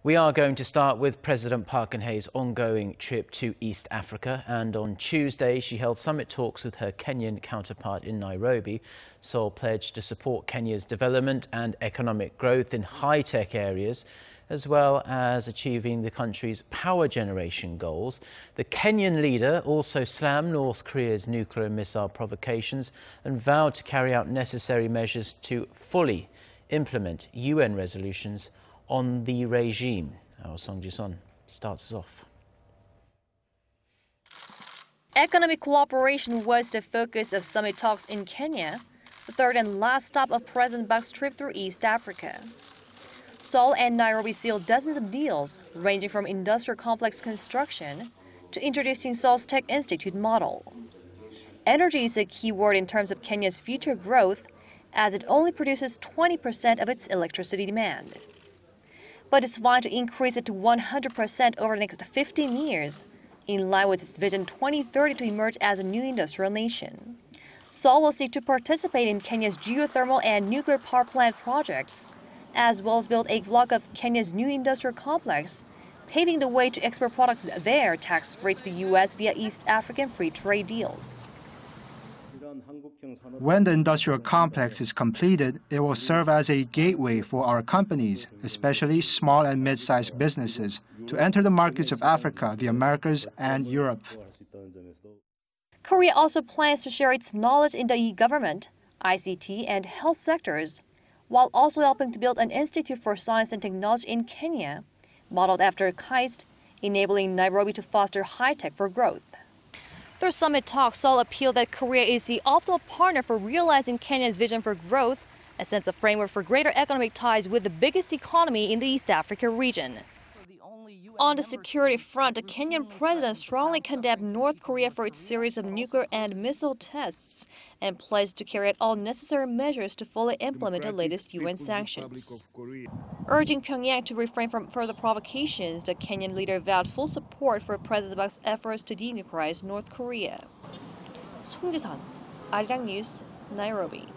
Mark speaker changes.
Speaker 1: We are going to start with President Park Geun-hye's ongoing trip to East Africa, and on Tuesday she held summit talks with her Kenyan counterpart in Nairobi. Seoul pledged to support Kenya's development and economic growth in high-tech areas, as well as achieving the country's power generation goals. The Kenyan leader also slammed North Korea's nuclear missile provocations and vowed to carry out necessary measures to fully implement UN resolutions on the regime. Our Song Ji-son starts us off.
Speaker 2: Economic cooperation was the focus of summit talks in Kenya, the third and last stop of President Park's trip through East Africa. Seoul and Nairobi sealed dozens of deals, ranging from industrial complex construction to introducing Seoul's Tech Institute model. Energy is a key word in terms of Kenya's future growth, as it only produces 20% of its electricity demand. But it's vying to increase it to 100% over the next 15 years, in line with its Vision 2030 to emerge as a new industrial nation. Seoul will seek to participate in Kenya's geothermal and nuclear power plant projects, as well as build a block of Kenya's new industrial complex, paving the way to export products there tax-free to the U.S. via East African free trade deals.
Speaker 3: When the industrial complex is completed, it will serve as a gateway for our companies, especially small and mid-sized businesses, to enter the markets of Africa, the Americas, and Europe.
Speaker 2: Korea also plans to share its knowledge in the e-government, ICT, and health sectors, while also helping to build an institute for science and technology in Kenya, modeled after KAIST, enabling Nairobi to foster high-tech for growth. Through summit talks, Seoul appealed that Korea is the optimal partner for realizing Kenya's vision for growth and sets a framework for greater economic ties with the biggest economy in the East Africa region. On the security front, the Kenyan president strongly condemned North Korea for its series of nuclear and missile tests and pledged to carry out all necessary measures to fully implement the latest UN sanctions. Urging Pyongyang to refrain from further provocations, the Kenyan leader vowed full support for President Park's efforts to denuclearize North Korea. Song Ji-son, Arirang News, Nairobi.